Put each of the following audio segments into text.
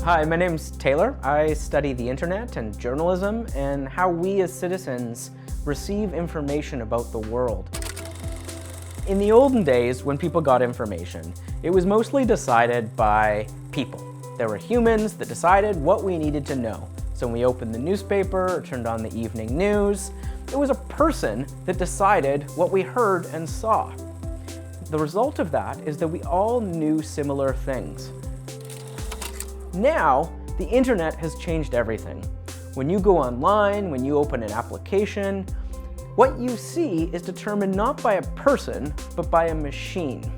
Hi, my name's Taylor. I study the internet and journalism and how we as citizens receive information about the world. In the olden days, when people got information, it was mostly decided by people. There were humans that decided what we needed to know. So when we opened the newspaper or turned on the evening news, it was a person that decided what we heard and saw. The result of that is that we all knew similar things. Now, the internet has changed everything. When you go online, when you open an application, what you see is determined not by a person, but by a machine.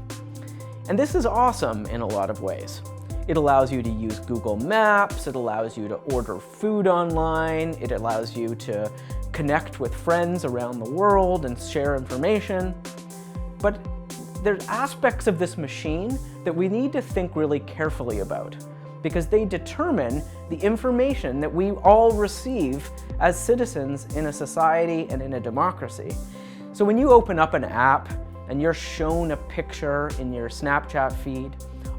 And this is awesome in a lot of ways. It allows you to use Google Maps, it allows you to order food online, it allows you to connect with friends around the world and share information. But there's aspects of this machine that we need to think really carefully about, because they determine the information that we all receive as citizens in a society and in a democracy. So when you open up an app and you're shown a picture in your Snapchat feed,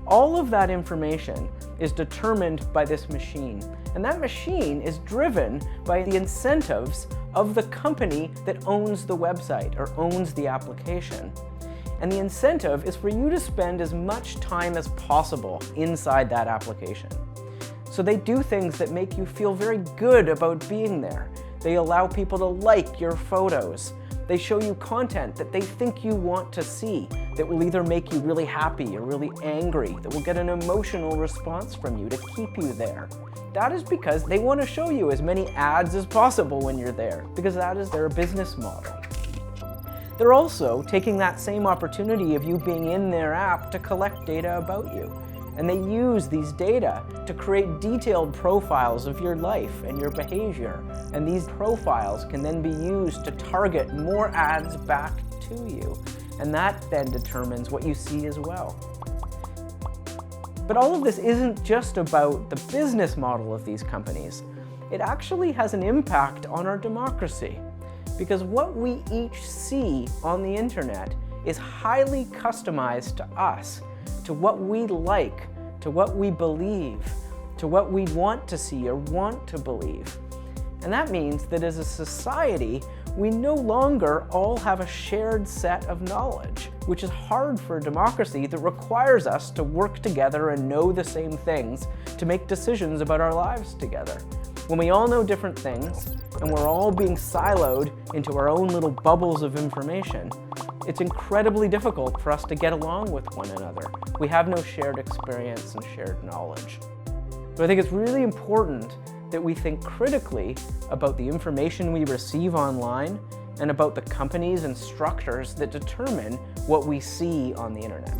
all of that information is determined by this machine. And that machine is driven by the incentives of the company that owns the website or owns the application. And the incentive is for you to spend as much time as possible inside that application. So they do things that make you feel very good about being there. They allow people to like your photos. They show you content that they think you want to see, that will either make you really happy or really angry, that will get an emotional response from you to keep you there. That is because they want to show you as many ads as possible when you're there, because that is their business model. They're also taking that same opportunity of you being in their app to collect data about you. And they use these data to create detailed profiles of your life and your behavior. And these profiles can then be used to target more ads back to you. And that then determines what you see as well. But all of this isn't just about the business model of these companies. It actually has an impact on our democracy. Because what we each see on the internet is highly customized to us, to what we like, to what we believe, to what we want to see or want to believe. And that means that as a society, we no longer all have a shared set of knowledge, which is hard for a democracy that requires us to work together and know the same things to make decisions about our lives together. When we all know different things, and we're all being siloed into our own little bubbles of information, it's incredibly difficult for us to get along with one another. We have no shared experience and shared knowledge. So I think it's really important that we think critically about the information we receive online and about the companies and structures that determine what we see on the internet.